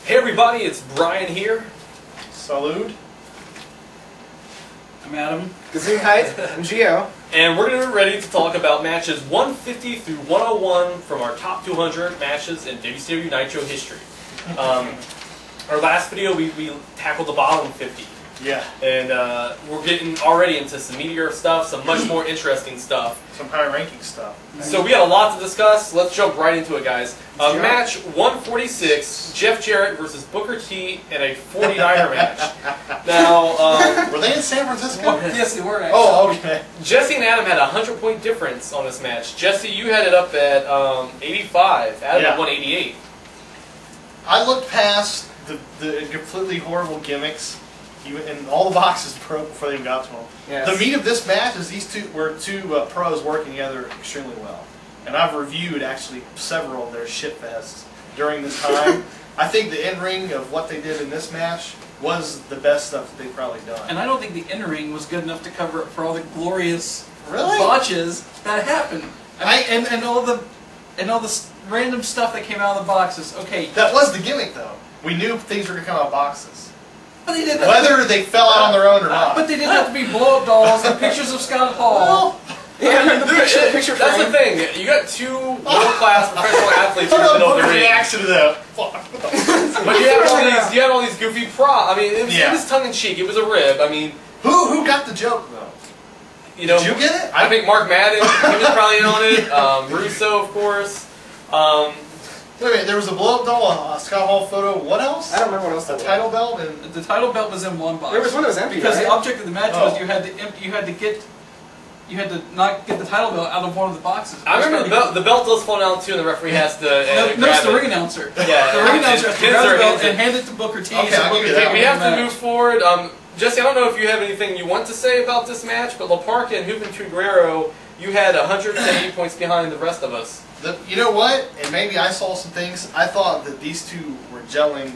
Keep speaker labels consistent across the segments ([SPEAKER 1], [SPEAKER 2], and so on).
[SPEAKER 1] Hey everybody, it's Brian here.
[SPEAKER 2] Salud.
[SPEAKER 3] I'm Adam.
[SPEAKER 4] Gesundheit. I'm Gio.
[SPEAKER 1] And we're going to be ready to talk about matches 150 through 101 from our top 200 matches in WCW Nitro history. Our last video, we tackled the bottom 50.
[SPEAKER 2] Yeah.
[SPEAKER 1] And we're getting already into some meatier stuff, some much more interesting stuff.
[SPEAKER 2] Some high ranking stuff.
[SPEAKER 1] So we got a lot to discuss. Let's jump right into it, guys. Match 146, Jeff Jarrett versus Booker T in a 49er match. Now,
[SPEAKER 2] were they in San Francisco?
[SPEAKER 3] Yes, they were actually.
[SPEAKER 2] Oh, okay.
[SPEAKER 1] Jesse and Adam had a 100-point difference on this match. Jesse, you had it up at 85. Adam at 188.
[SPEAKER 2] I looked past the completely horrible gimmicks. And all the boxes broke before they even got to them.
[SPEAKER 4] Yes.
[SPEAKER 2] The meat of this match is these two pros working together extremely well. And I've reviewed actually several of their shitfests during this time. I think the in-ring of what they did in this match was the best stuff that they've probably done.
[SPEAKER 3] And I don't think the in-ring was good enough to cover up for all the glorious
[SPEAKER 2] Really?
[SPEAKER 3] botches that happened. And all the random stuff that came out of the boxes. Okay.
[SPEAKER 2] That was the gimmick, though. We knew things were going to come out of boxes.
[SPEAKER 3] But they didn't
[SPEAKER 2] Whether they fell out on their own or not.
[SPEAKER 3] But they didn't have to be blow-up dolls and pictures of Scott Hall.
[SPEAKER 2] Well,
[SPEAKER 1] That's the thing. You got two world-class professional athletes in the middle of the ring.
[SPEAKER 2] reaction to that.
[SPEAKER 1] But you had all these goofy props. I mean, it was tongue-in-cheek. It was a rib. I mean,
[SPEAKER 2] who got the joke though?
[SPEAKER 1] You know,
[SPEAKER 2] did you get it?
[SPEAKER 1] I think Mark Madden. He was probably in on it. Russo, of course.
[SPEAKER 2] Wait a minute, there was a blow-up doll, a Scott Hall photo. What else?
[SPEAKER 4] I don't remember what else.
[SPEAKER 2] A title belt and
[SPEAKER 3] The title belt was in one box.
[SPEAKER 4] There was one that was empty,
[SPEAKER 3] because
[SPEAKER 4] right?
[SPEAKER 3] the object of the match was you had to not get the title belt out of one of the boxes.
[SPEAKER 1] I remember the belt does fall down too, and the referee has to
[SPEAKER 3] No,
[SPEAKER 1] grab
[SPEAKER 3] it's the
[SPEAKER 1] it.
[SPEAKER 3] ring announcer.
[SPEAKER 1] Yeah,
[SPEAKER 3] The ring announcer has to
[SPEAKER 1] Pins
[SPEAKER 3] grab the
[SPEAKER 1] their
[SPEAKER 3] belt
[SPEAKER 1] hands
[SPEAKER 3] and hand it to Booker T.
[SPEAKER 2] Okay,
[SPEAKER 3] so
[SPEAKER 2] I'll
[SPEAKER 3] Booker
[SPEAKER 2] give you
[SPEAKER 3] T
[SPEAKER 2] that.
[SPEAKER 1] We
[SPEAKER 3] can
[SPEAKER 1] have to
[SPEAKER 3] win the
[SPEAKER 1] move
[SPEAKER 3] match.
[SPEAKER 1] forward. Jesse, I don't know if you have anything you want to say about this match, but La Parca and Juventud Guerrero, you had 180 points behind the rest of us.
[SPEAKER 2] you know what? And maybe I saw some things. I thought that these two were gelling,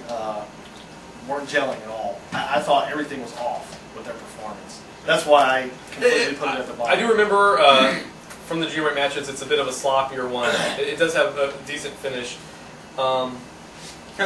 [SPEAKER 2] weren't gelling at all. I thought everything was off with their performance. That's why I completely put it at the bottom.
[SPEAKER 1] I do remember from the junior matches, it's a bit of a sloppier one. It does have a decent finish.
[SPEAKER 4] Can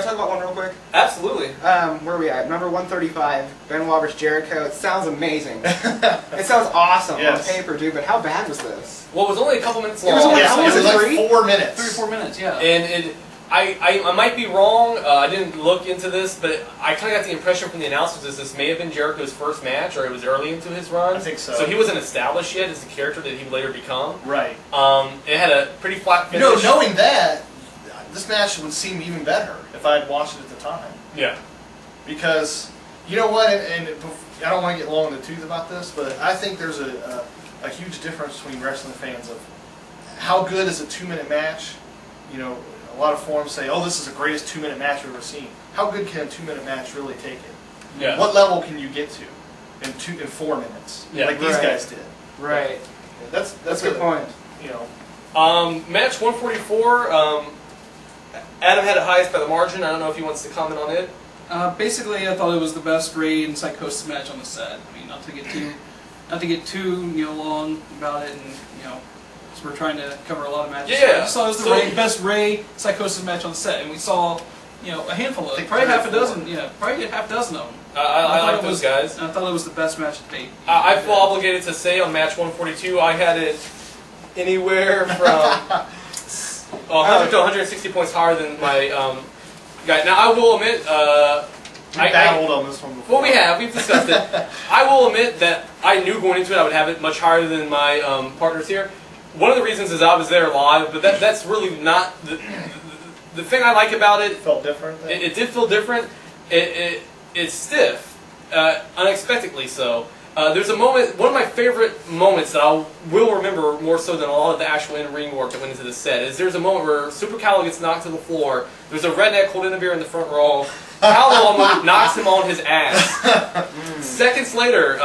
[SPEAKER 4] I talk about one real quick?
[SPEAKER 1] Absolutely.
[SPEAKER 4] Where are we at? Number 135, Benoit versus Jericho. It sounds amazing. It sounds awesome on paper, dude, but how bad was this?
[SPEAKER 1] Well, it was only a couple minutes long.
[SPEAKER 4] It was only
[SPEAKER 2] Yes, it was like
[SPEAKER 4] 3?
[SPEAKER 2] 4 minutes.
[SPEAKER 3] 3 or 4 minutes, yeah.
[SPEAKER 1] And I might be wrong. I didn't look into this, but I kind of got the impression from the announcers that this may have been Jericho's first match, or it was early into his run.
[SPEAKER 2] I think so.
[SPEAKER 1] So he wasn't established yet as the character that he would later become.
[SPEAKER 2] Right.
[SPEAKER 1] It had a pretty flat finish.
[SPEAKER 2] You know, knowing that, this match would seem even better if I had watched it at the time.
[SPEAKER 1] Yeah.
[SPEAKER 2] Because, you know what, and I don't want to get long in the tooth about this, but I think there's a huge difference between wrestling fans of how good is a 2-minute match. You know, a lot of forums say, oh, this is the greatest 2-minute match we've ever seen. How good can a 2-minute match really take it?
[SPEAKER 1] Yeah.
[SPEAKER 2] What level can you get to in 4 minutes?
[SPEAKER 1] Yeah.
[SPEAKER 2] Like these guys did.
[SPEAKER 4] Right.
[SPEAKER 2] That's
[SPEAKER 4] a good point.
[SPEAKER 2] You know.
[SPEAKER 1] Match 144. Adam had it highest by the margin. I don't know if he wants to comment on it.
[SPEAKER 3] Basically, I thought it was the best Ray and Psychosis match on the set. I mean, not to get too long about it, and because we're trying to cover a lot of matches.
[SPEAKER 1] Yeah.
[SPEAKER 3] I just thought it was the best Ray Psychosis match on the set, and we saw a handful of probably half a dozen. Yeah, probably half a dozen of them.
[SPEAKER 1] I like those guys.
[SPEAKER 3] I thought it was the best match to date.
[SPEAKER 1] I feel obligated to say on match 142, I had it anywhere from 100 to 160 points higher than my guy. Now, I will admit,
[SPEAKER 2] We battled on this one before.
[SPEAKER 1] well, we've discussed it. I will admit that I knew going into it I would have it much higher than my partners here. One of the reasons is I was there live, but that's really not the thing I like about it.
[SPEAKER 2] Felt different.
[SPEAKER 1] It did feel different. It's stiff, unexpectedly so. There's a moment, one of my favorite moments that I will remember more so than a lot of the actual in-ring work that went into the set, is there's a moment where Super Cal gets knocked to the floor, there's a redneck holding a beer in the front row, Cal almost knocks him on his ass. Seconds later,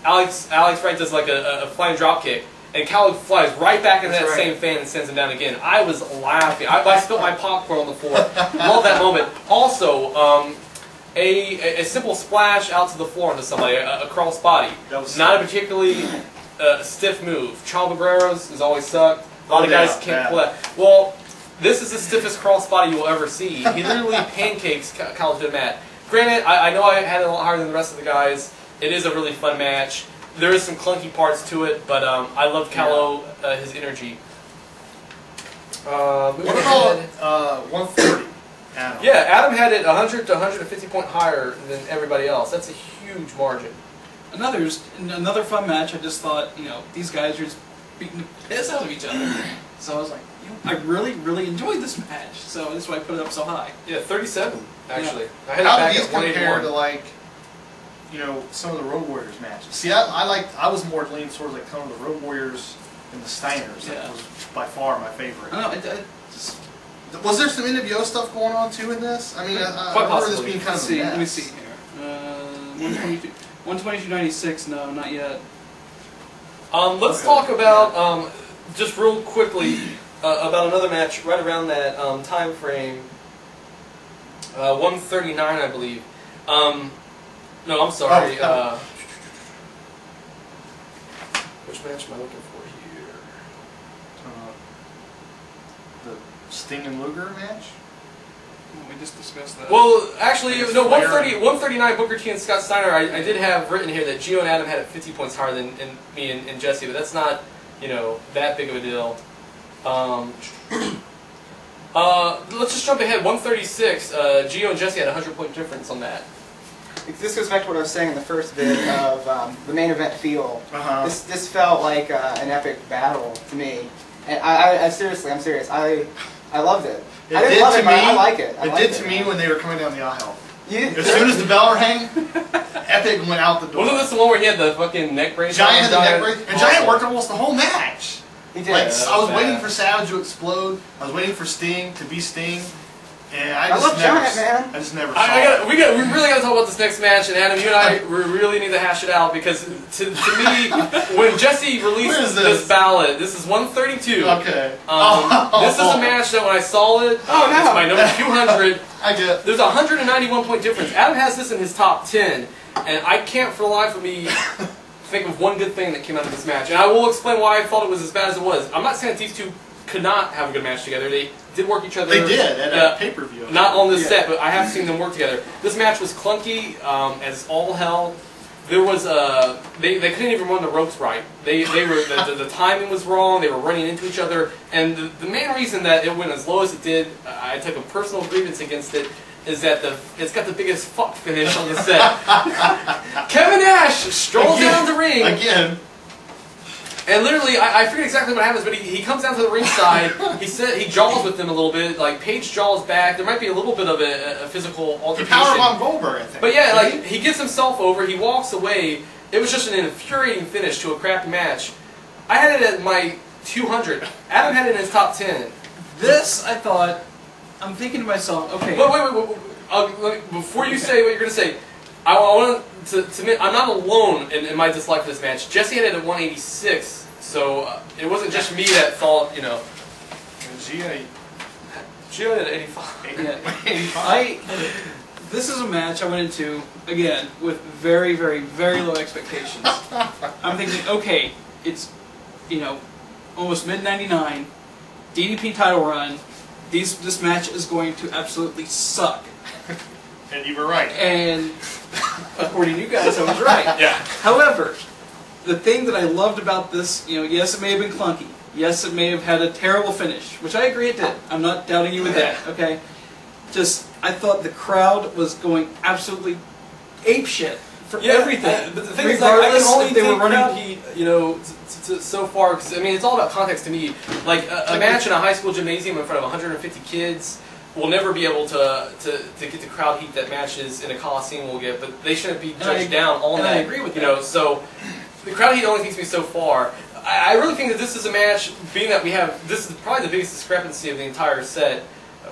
[SPEAKER 1] Alex Wright does like a flying drop kick, and Cal flies right back into that same fan and sends him down again. I was laughing. I spilled my popcorn on the floor. Love that moment. Also, a simple splash out to the floor into somebody, a cross body.
[SPEAKER 2] That was
[SPEAKER 1] not a particularly stiff move. Chavo Guerrero's has always sucked. A lot of guys can't play. Well, this is the stiffest crossbody you will ever see. He literally pancakes Callo to the mat. Granted, I know I had it a lot higher than the rest of the guys. It is a really fun match. There is some clunky parts to it, but I love Callo, his energy.
[SPEAKER 2] What about 140? Adam.
[SPEAKER 1] Yeah, Adam had it 100 to 150 point higher than everybody else. That's a huge margin.
[SPEAKER 3] Another fun match. I just thought, these guys are just beating the piss out of each other. So I was like, I really, really enjoyed this match. So that's why I put it up so high.
[SPEAKER 1] Yeah, 37 actually.
[SPEAKER 3] Yeah.
[SPEAKER 1] I had it
[SPEAKER 2] How
[SPEAKER 1] back
[SPEAKER 2] do these
[SPEAKER 1] at
[SPEAKER 2] compare
[SPEAKER 1] 181.
[SPEAKER 2] to like, some of the Road Warriors matches? See, I was more leaning towards like some of the Road Warriors and the Steiners. That was by far my favorite.
[SPEAKER 3] I don't know.
[SPEAKER 2] Was there some NWO stuff going on too in this? I mean, I remember this being kind of a mess.
[SPEAKER 3] Let me see here. 122.96. No, not yet.
[SPEAKER 1] Let's talk about just real quickly about another match right around that time frame. 139, I believe. No, I'm sorry.
[SPEAKER 2] Oh.
[SPEAKER 1] Which match am I looking for here?
[SPEAKER 2] The Sting and Luger match?
[SPEAKER 3] We just discussed that.
[SPEAKER 1] Well, actually, no. 139 Booker T and Scott Steiner. I did have written here that Gio and Adam had it 50 points higher than me and Jesse, but that's not that big of a deal. Let's just jump ahead. 136. Gio and Jesse had a 100-point difference on that.
[SPEAKER 4] This goes back to what I was saying in the first bit of the main event feel. This felt like an epic battle to me, and I'm serious. I loved it. I didn't love it, but I like it.
[SPEAKER 2] It did to me when they were coming down the aisle.
[SPEAKER 4] Yeah.
[SPEAKER 2] As soon as the bell rang, Epic went out the door.
[SPEAKER 1] Wasn't this the one where he had the fucking neck brace?
[SPEAKER 2] Giant had the neck brace, and Giant worked almost the whole match.
[SPEAKER 4] He did.
[SPEAKER 2] Like, I was waiting for Savage to explode. I was waiting for Sting to be Sting. And I
[SPEAKER 4] love Giant, man.
[SPEAKER 2] I just never saw it.
[SPEAKER 1] We really got to talk about this next match, and Adam, you and I really need to hash it out, because to me, when Jesse released this ballot, this is 132.
[SPEAKER 2] Okay.
[SPEAKER 1] This is a match that when I saw it, it's my number 200.
[SPEAKER 2] I get.
[SPEAKER 1] There's a 191 point difference. Adam has this in his top 10, and I can't for the life of me think of one good thing that came out of this match. And I will explain why I thought it was as bad as it was. I'm not saying that these two could not have a good match together. They did work each other.
[SPEAKER 2] They did at a pay-per-view.
[SPEAKER 1] Not on this set, but I have seen them work together. This match was clunky as all hell. There was they couldn't even run the ropes right. They were the timing was wrong. They were running into each other, and the main reason that it went as low as it did, I took a personal grievance against it, is that it's got the biggest fuck finish on the set. Kevin Nash strolls down the ring
[SPEAKER 2] again.
[SPEAKER 1] And literally, I forget exactly what happens, but he comes down to the ringside. He jaws with them a little bit. Like Page jaws back. There might be a little bit of a physical altercation.
[SPEAKER 2] He powerbombed Goldberg, I think.
[SPEAKER 1] But yeah, like he gets himself over. He walks away. It was just an infuriating finish to a crappy match. I had it at my 200. Adam had it in his top 10.
[SPEAKER 3] This, I thought. I'm thinking to myself, okay.
[SPEAKER 1] Wait. Before you say what you're gonna say, I want to admit I'm not alone in my dislike for this match. Jesse had it at 186, so it wasn't just me that thought, Gio had it at 85.
[SPEAKER 3] This is a match I went into, again, with very, very, very low expectations. I'm thinking, okay, it's, almost mid-99, DDP title run, this match is going to absolutely suck.
[SPEAKER 2] And you were right.
[SPEAKER 3] And according to you guys, I was right.
[SPEAKER 1] Yeah.
[SPEAKER 3] However, the thing that I loved about this, yes, it may have been clunky. Yes, it may have had a terrible finish, which I agree it did. I'm not doubting you with that, okay? Just, I thought the crowd was going absolutely apeshit for everything.
[SPEAKER 1] But the thing is, I can only they were running heat, so far, because, I mean, it's all about context to me. Like, a match in a high school gymnasium in front of 150 kids will never be able to get the crowd heat that matches in a coliseum will get, but they shouldn't be judged down on that.
[SPEAKER 3] I agree with that.
[SPEAKER 1] So the crowd heat only takes me so far. I really think that this is a match, being that this is probably the biggest discrepancy of the entire set,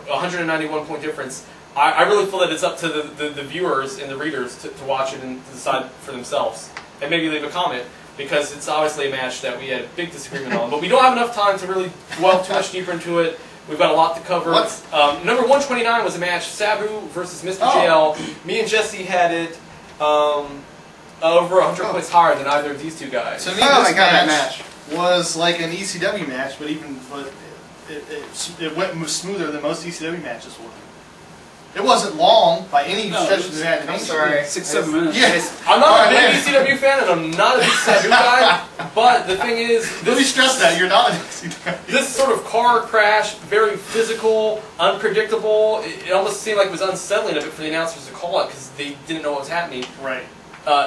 [SPEAKER 1] 191 point difference. I really feel that it's up to the viewers and the readers to watch it and decide for themselves, and maybe leave a comment, because it's obviously a match that we had a big disagreement on, but we don't have enough time to really delve too much deeper into it. We've got a lot to cover. Number 129 was a match, Sabu versus Mr. JL. Me and Jesse had it over 100 points higher than either of these two guys.
[SPEAKER 2] So to me, this match was like an ECW match, but it went smoother than most ECW matches would. It wasn't long by any stretch of the imagination.
[SPEAKER 4] I'm sorry.
[SPEAKER 3] 6-7 minutes.
[SPEAKER 2] Yes.
[SPEAKER 1] I'm not a big ECW fan, and I'm not a big Sabu guy, but the thing is...
[SPEAKER 2] Let me stress that, you're not a ECW.
[SPEAKER 1] This sort of car crash, very physical, unpredictable, it almost seemed like it was unsettling a bit for the announcers to call it, because they didn't know what was happening.
[SPEAKER 2] Right.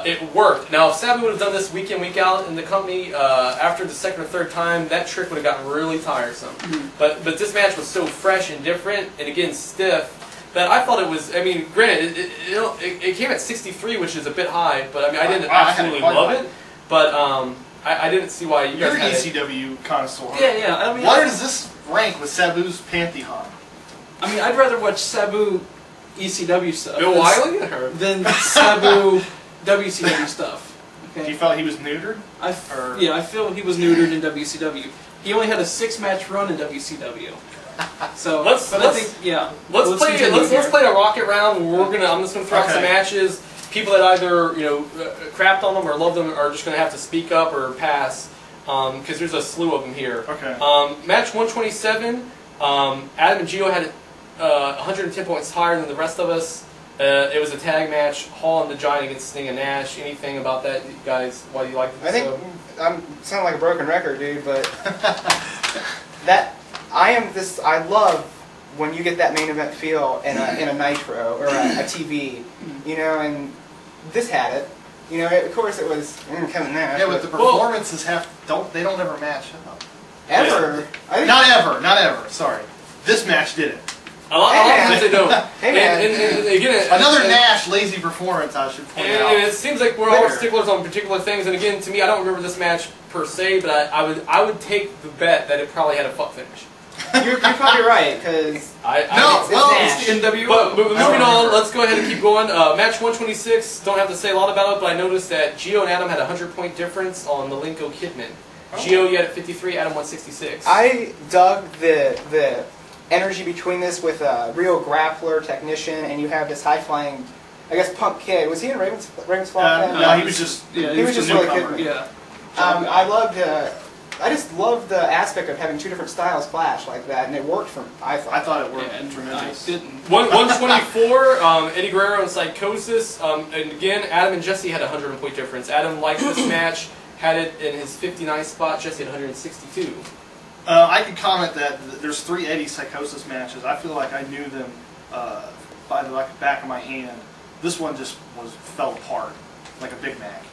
[SPEAKER 1] It worked. Now, if Sabu would have done this week in, week out in the company, after the second or third time, that trick would have gotten really tiresome. But this match was so fresh and different, and again, stiff, that I thought it was, I mean, granted, it came at 63, which is a bit high, but I mean, I didn't absolutely love it, but I didn't see why you guys
[SPEAKER 2] You're an
[SPEAKER 1] had
[SPEAKER 2] ECW connoisseur.
[SPEAKER 3] Yeah. I mean,
[SPEAKER 2] Where does this rank with Sabu's Pantheon?
[SPEAKER 3] I mean, I'd rather watch Sabu ECW stuff
[SPEAKER 1] Bill Wiley? Or?
[SPEAKER 3] than Sabu WCW stuff. Okay.
[SPEAKER 2] You felt he was neutered?
[SPEAKER 3] I feel he was neutered in WCW. He only had a 6-match run in WCW. So
[SPEAKER 1] let's play a rocket round. I'm just gonna throw out some matches. People that either crapped on them or love them are just gonna have to speak up or pass, because there's a slew of them here.
[SPEAKER 2] Okay.
[SPEAKER 1] Match 127. Adam and Gio had 110 points higher than the rest of us. It was a tag match. Hall and the Giant against Sting and Nash. Anything about that, you guys? Why do you like it?
[SPEAKER 4] I think I'm sounding like a broken record, dude, but I love when you get that main event feel in a Nitro or a TV, and this had it. Of course it was Kevin Nash.
[SPEAKER 2] Yeah, but the performances they don't ever match up.
[SPEAKER 4] Ever?
[SPEAKER 2] Yeah. Not ever. Sorry, this match did it.
[SPEAKER 1] A lot of times they don't.
[SPEAKER 4] Hey, man.
[SPEAKER 1] And again,
[SPEAKER 2] another Nash lazy performance, I should point out.
[SPEAKER 1] And it seems like we're all sticklers on particular things. And again, to me, I don't remember this match per se, but I would take the bet that it probably had a fuck finish.
[SPEAKER 4] You're probably right, because
[SPEAKER 1] it's the NWO. But moving on, let's go ahead and keep going. Match 126, don't have to say a lot about it, but I noticed that Gio and Adam had a 100-point difference on Malenko Kidman. Gio, you had at 53, Adam 166.
[SPEAKER 4] I dug the energy between this with a real grappler technician, and you have this high-flying, I guess, punk kid. Was he in Raven's Fall?
[SPEAKER 2] No, he was just
[SPEAKER 4] he was just really good.
[SPEAKER 3] Yeah.
[SPEAKER 4] I just loved the aspect of having two different styles clash like that, and it worked for me. I thought
[SPEAKER 2] it worked tremendous.
[SPEAKER 3] I didn't.
[SPEAKER 1] 124, Eddie Guerrero and Psychosis. And again, Adam and Jesse had a 100-point difference. Adam liked this match, had it in his 59 spot. Jesse had 162.
[SPEAKER 2] I can comment that there's 3 Eddie Psychosis matches. I feel like I knew them by the back of my hand. This one just fell apart like a Big Mac.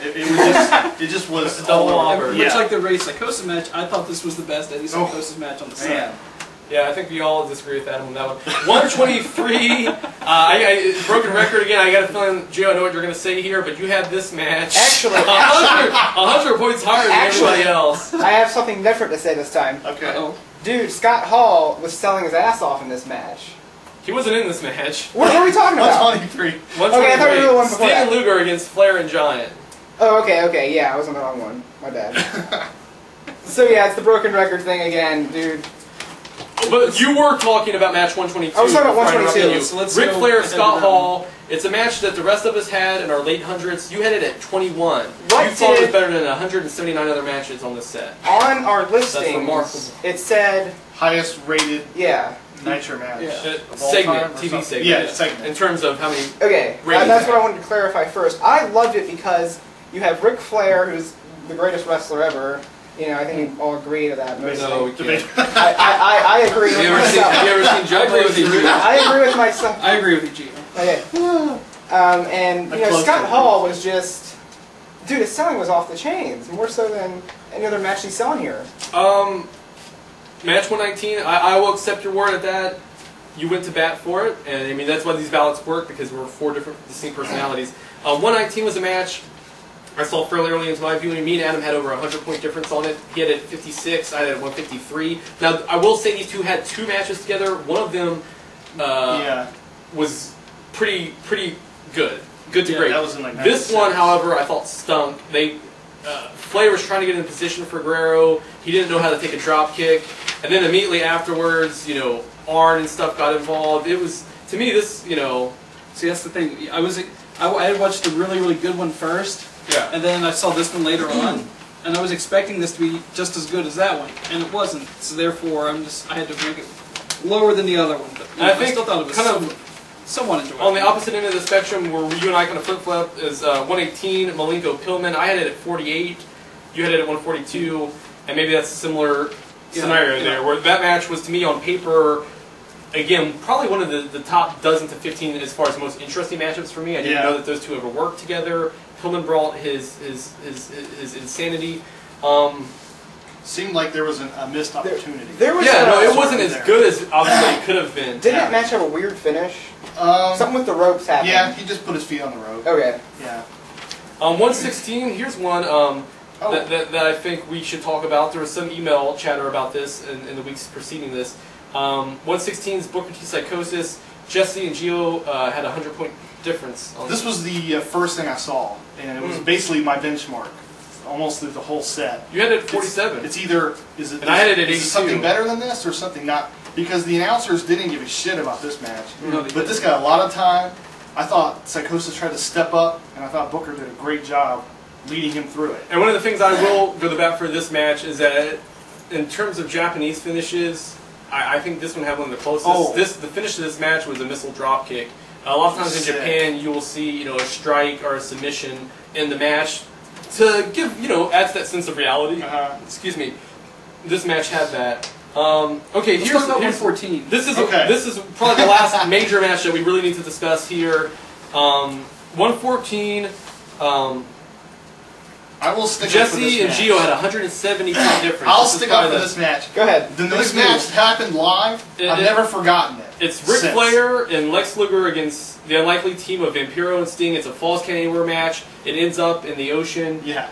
[SPEAKER 2] It just was
[SPEAKER 1] a double offer.
[SPEAKER 3] Much like the Ray Psychosis match, I thought this was the best Eddie Psychosis match on the set.
[SPEAKER 1] Yeah, I think we all disagree with Adam on that one. 123. Broken record again. I got a feeling, Gio, I know what you're going to say here, but you had this match.
[SPEAKER 4] Actually,
[SPEAKER 1] 100 points higher than everybody else.
[SPEAKER 4] I have something different to say this time.
[SPEAKER 2] Okay.
[SPEAKER 4] Dude, Scott Hall was selling his ass off in this match.
[SPEAKER 1] He wasn't in this match.
[SPEAKER 4] What are we talking about?
[SPEAKER 2] 123.
[SPEAKER 1] 123.
[SPEAKER 4] Okay, I thought we were the one before
[SPEAKER 1] Steven
[SPEAKER 4] that.
[SPEAKER 1] Luger against Flair and Giant.
[SPEAKER 4] Oh, okay, yeah, I was on the wrong one. My bad. So yeah, it's the broken record thing again, dude.
[SPEAKER 1] But you were talking about match 122.
[SPEAKER 4] I was talking about 122.
[SPEAKER 3] So let's
[SPEAKER 1] Ric
[SPEAKER 3] go
[SPEAKER 1] Flair,
[SPEAKER 3] ahead
[SPEAKER 1] Scott
[SPEAKER 3] with
[SPEAKER 1] Hall. It's a match that the rest of us had in our late hundreds. You had it at 21.
[SPEAKER 4] What
[SPEAKER 1] you thought it was
[SPEAKER 4] did-
[SPEAKER 1] better than 179 other matches on this set.
[SPEAKER 4] On our
[SPEAKER 1] That's
[SPEAKER 4] listings,
[SPEAKER 1] remarkable.
[SPEAKER 4] it said,
[SPEAKER 2] Highest rated
[SPEAKER 4] yeah.
[SPEAKER 2] Nitro match.
[SPEAKER 3] Yeah.
[SPEAKER 2] of all
[SPEAKER 1] Segment,
[SPEAKER 2] time or
[SPEAKER 1] TV
[SPEAKER 2] something.
[SPEAKER 1] segment.
[SPEAKER 2] Yeah, segment.
[SPEAKER 1] In terms of how many.
[SPEAKER 4] Okay,
[SPEAKER 1] Rating
[SPEAKER 4] that's what I
[SPEAKER 1] back.
[SPEAKER 4] wanted to clarify first. I loved it because you have Ric Flair, who's the greatest wrestler ever. I think we all agree to that. Mostly.
[SPEAKER 1] No, we can't.
[SPEAKER 4] I agree with myself.
[SPEAKER 1] Have you ever seen Joe?
[SPEAKER 3] I agree with you, Gio.
[SPEAKER 4] I agree with myself.
[SPEAKER 3] I agree with you, Gio.
[SPEAKER 4] Okay. And Scott Hall was just, dude, his selling was off the chains, more so than any other match he's selling here.
[SPEAKER 1] Match 119, I will accept your word at that. You went to bat for it, and I mean that's why these ballots work, because we're 4 different distinct personalities. 119 was a match I saw fairly early into my viewing. Me and Adam had over a 100-point difference on it. He had it at 56, I had it at 153. Now, I will say these two had 2 matches together. One of them was pretty good. Good to great.
[SPEAKER 2] That was in like
[SPEAKER 1] this
[SPEAKER 2] 96.
[SPEAKER 1] one, however, I thought stunk. Flair was trying to get in position for Guerrero. He didn't know how to take a drop kick. And then immediately afterwards, Arn and stuff got involved. It was, to me, this,
[SPEAKER 3] See, that's the thing. I had watched the really, really good one first.
[SPEAKER 1] Yeah.
[SPEAKER 3] And then I saw this one later on. and I was expecting this to be just as good as that one, and it wasn't. So therefore, I had to make it lower than the other one. But
[SPEAKER 1] I think
[SPEAKER 3] I still thought it was somewhat enjoyable.
[SPEAKER 1] On the opposite end of the spectrum, where you and I kind of flip-flop, is 118, Malenko-Pillman. I had it at 48. You had it at 142, and maybe that's a similar scenario there, where that match was, to me, on paper, again, probably one of the top dozen to 15 as far as the most interesting matchups for me. I didn't know that those two ever worked together. Pillman brought his insanity.
[SPEAKER 2] Seemed like there was a missed opportunity.
[SPEAKER 4] There was
[SPEAKER 1] it wasn't as good as obviously it could have been.
[SPEAKER 4] Didn't that match have a weird finish? Something with the ropes happened.
[SPEAKER 2] Yeah, he just put his feet on the rope.
[SPEAKER 4] Okay.
[SPEAKER 2] Yeah.
[SPEAKER 1] 116, here's one that I think we should talk about. There was some email chatter about this in the weeks preceding this. 116's Booker T Psychosis. Jesse and Gio had a 100-point difference.
[SPEAKER 2] This was the first thing I saw, and it was basically my benchmark, almost through the whole set.
[SPEAKER 1] You had it at 47.
[SPEAKER 2] It's either
[SPEAKER 1] and I had it at 82.
[SPEAKER 2] Is it something better than this, or something not? Because the announcers didn't give a shit about this match, but this got a lot of time. I thought Psychosis tried to step up, and I thought Booker did a great job leading him through it.
[SPEAKER 1] And one of the things I will go to bat for this match is that, in terms of Japanese finishes, I think this one had one of the closest. The finish of this match was a missile drop kick. A lot of times in Japan, you will see a strike or a submission in the match to give adds that sense of reality. Excuse me. This match had that. Okay,
[SPEAKER 3] Let's talk about 114.
[SPEAKER 1] This is probably the last major match that we really need to discuss here. 114.
[SPEAKER 2] I will stick
[SPEAKER 1] Jesse
[SPEAKER 2] up for this
[SPEAKER 1] and
[SPEAKER 2] match.
[SPEAKER 1] Gio had 170 point difference.
[SPEAKER 2] I'll stick up for this match.
[SPEAKER 4] Go ahead.
[SPEAKER 2] This match happened live. I've never forgotten it.
[SPEAKER 1] It's Ric Flair and Lex Luger against the unlikely team of Vampiro and Sting. It's a Falls Count Anywhere match. It ends up in the ocean.
[SPEAKER 2] Yeah.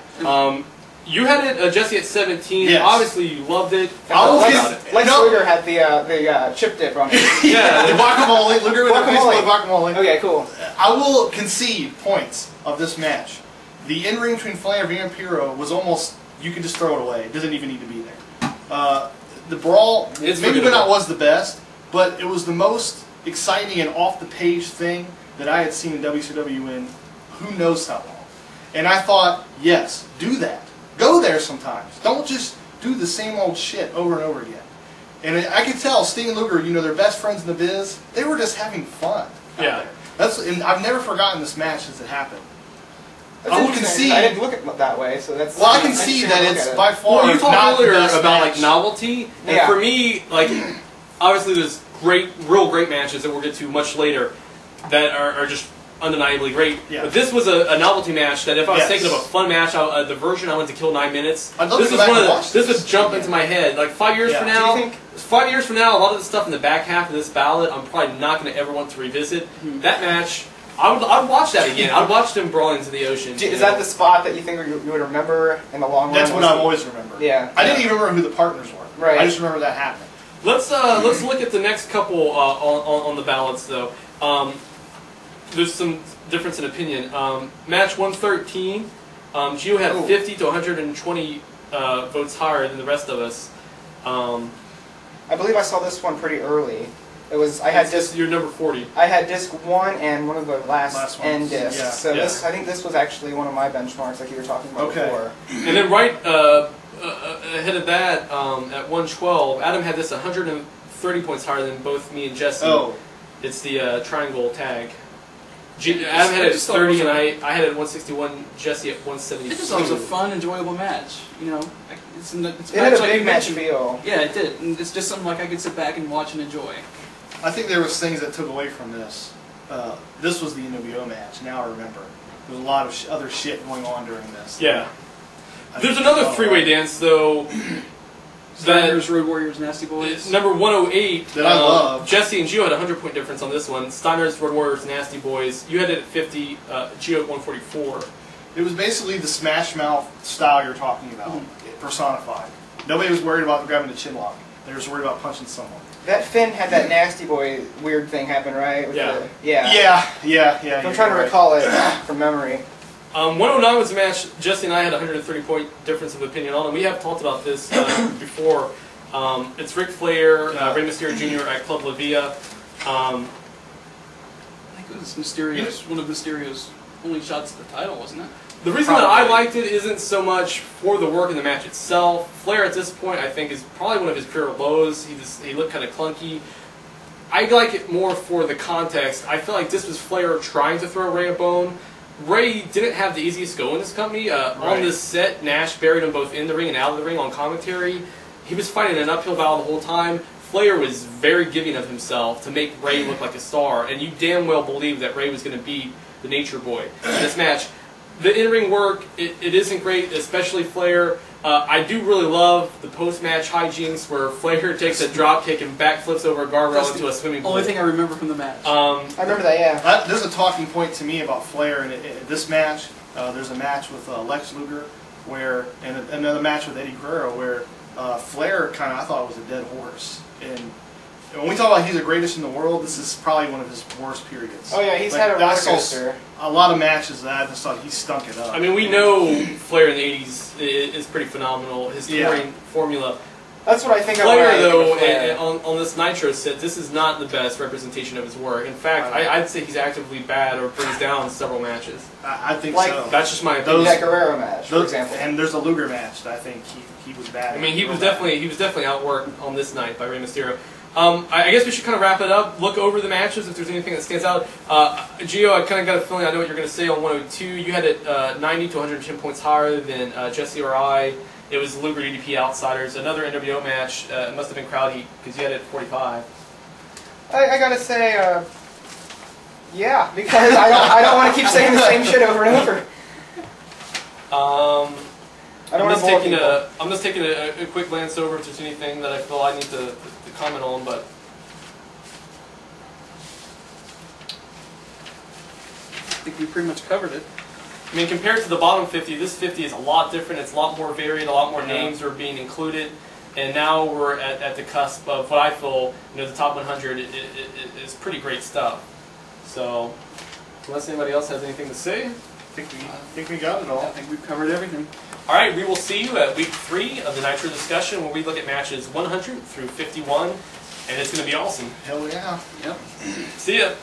[SPEAKER 1] You had it, Jesse, at 17.
[SPEAKER 2] Yes.
[SPEAKER 1] Obviously, you loved it.
[SPEAKER 4] Lex Luger had the chip dip on it.
[SPEAKER 2] Yeah, the guacamole. Luger with the baseball guacamole.
[SPEAKER 4] Okay, cool.
[SPEAKER 2] I will concede points of this match. The in-ring between Flair and Vampiro was almost, you could just throw it away. It doesn't even need to be there. The brawl, maybe not was the best, but it was the most exciting and off-the-page thing that I had seen in WCW in who knows how long. And I thought, yes, do that. Go there sometimes. Don't just do the same old shit over and over again. And I could tell Sting and Luger, they're best friends in the biz. They were just having fun out there. And I've never forgotten this match since it happened. I will concede.
[SPEAKER 4] I didn't look at it that way, so that's.
[SPEAKER 2] Well, I can see that it's by far
[SPEAKER 1] you talked
[SPEAKER 2] not
[SPEAKER 1] earlier
[SPEAKER 2] the best
[SPEAKER 1] about
[SPEAKER 2] match.
[SPEAKER 1] novelty, and for me, obviously there's real great matches that we'll get to much later that are just undeniably great.
[SPEAKER 2] Yeah.
[SPEAKER 1] But this was a novelty match that if I was thinking of a fun match, the version I went to kill 9 minutes.
[SPEAKER 2] I'd love to go back and watch
[SPEAKER 1] this would jump into my head. Like 5 years from now, a lot of the stuff in the back half of this ballot, I'm probably not going to ever want to revisit. That match. I'd watch that again. I'd watch them brawl into the ocean.
[SPEAKER 4] Is that the spot that you think you would remember in the long run?
[SPEAKER 2] That's what I always remember.
[SPEAKER 4] Yeah.
[SPEAKER 2] I didn't even remember who the partners were.
[SPEAKER 4] Right.
[SPEAKER 2] I just remember that happened.
[SPEAKER 1] Let's look at the next couple on the ballots though. There's some difference in opinion. Match 113. Gio had 50 to 120 votes higher than the rest of us.
[SPEAKER 4] I believe I saw this one pretty early. It was I had disc.
[SPEAKER 1] You're number 40.
[SPEAKER 4] I had disc 1 and one of the last end discs.
[SPEAKER 2] Yeah.
[SPEAKER 4] So I think this was actually one of my benchmarks, like you were talking about before.
[SPEAKER 1] And then right ahead of that, at 112, Adam had this 130 points higher than both me and Jesse. It's the triangle tag. Adam had it at 30, and I had it at 161. Jesse at 172.
[SPEAKER 3] It just was a fun, enjoyable match. It's
[SPEAKER 4] it had a big match feel.
[SPEAKER 3] Yeah, it did. And it's just something I could sit back and watch and enjoy.
[SPEAKER 2] I think there was things that took away from this. This was the NWO match. Now I remember. There was a lot of other shit going on during this.
[SPEAKER 1] Yeah. There's another three-way dance, though.
[SPEAKER 3] Steiner's Road Warriors, Nasty Boys.
[SPEAKER 1] Number 108.
[SPEAKER 2] That I love.
[SPEAKER 1] Jesse and Gio had a 100-point difference on this one. Steiner's Road Warriors, Nasty Boys. You had it at 50. Gio at 144.
[SPEAKER 2] It was basically the Smash Mouth style you're talking about, personified. Nobody was worried about grabbing the chin lock. They were just worried about punching someone.
[SPEAKER 4] That Finn had that Nasty Boy weird thing happen, right? With
[SPEAKER 2] Yeah.
[SPEAKER 4] I'm trying to recall it from memory.
[SPEAKER 1] 109 was a match Jesse and I had a 130-point difference of opinion on, and we have talked about this before. It's Ric Flair, Rey Mysterio Jr. at Club La Villa.
[SPEAKER 3] I think it was Mysterio's, one of Mysterio's only shots at the title, wasn't it?
[SPEAKER 1] The reason that I liked it isn't so much for the work in the match itself. Flair at this point, I think, is probably one of his career lows. He looked kind of clunky. I like it more for the context. I feel like this was Flair trying to throw Ray a bone. Ray didn't have the easiest go in this company. On this set, Nash buried him both in the ring and out of the ring on commentary. He was fighting an uphill battle the whole time. Flair was very giving of himself to make Ray look like a star, and you damn well believed that Ray was going to beat the Nature Boy in this match. The in-ring work, it isn't great, especially Flair. I do really love the post-match hijinks where Flair takes a drop kick and backflips over a guardrail into a swimming pool.
[SPEAKER 3] Only thing I remember from the match.
[SPEAKER 4] I remember that, yeah.
[SPEAKER 2] There's a talking point to me about Flair in this match. There's a match with Lex Luger, and another match with Eddie Guerrero where Flair kind of, I thought, was a dead horse. And when we talk about he's the greatest in the world, this is probably one of his worst periods.
[SPEAKER 4] Oh yeah, he's had a roller coaster.
[SPEAKER 2] A lot of matches that I just thought he stunk it up.
[SPEAKER 1] I mean, we know Flair in the 80s is pretty phenomenal. His touring formula.
[SPEAKER 4] That's what I think of.
[SPEAKER 1] Flair, though, on this Nitro set, this is not the best representation of his work. In fact, I'd say he's actively bad or brings down several matches.
[SPEAKER 2] I think so.
[SPEAKER 1] That's just my opinion.
[SPEAKER 4] That Guerrero match, for example.
[SPEAKER 2] And there's a Luger match that I think he was bad.
[SPEAKER 1] I mean, he was definitely outworked on this night by Rey Mysterio. I guess we should kind of wrap it up. Look over the matches if there's anything that stands out. Gio, I kind of got a feeling I know what you're going to say on 102. You had it 90 to 110 points higher than Jesse or I. It was Luger DDP Outsiders. Another NWO match. It must have been crowd heat because you had it 45.
[SPEAKER 4] I got to say, yeah, because I don't want to keep saying the same shit over and over.
[SPEAKER 1] I'm just taking a quick glance over if there's anything that I feel I need to comment on, but
[SPEAKER 3] I think we pretty much covered it.
[SPEAKER 1] I mean, compared to the bottom 50, this 50 is a lot different. It's a lot more varied. A lot more names are being included, and now we're at the cusp of what I feel, the top 100 is pretty great stuff. So, unless anybody else has anything to say,
[SPEAKER 2] I think we got it all.
[SPEAKER 3] I think we've covered everything.
[SPEAKER 1] All right, we will see you at week 3 of the Nitro discussion, where we look at matches 100 through 51, and it's going to be awesome.
[SPEAKER 2] Hell yeah.
[SPEAKER 3] Yep.
[SPEAKER 1] See ya.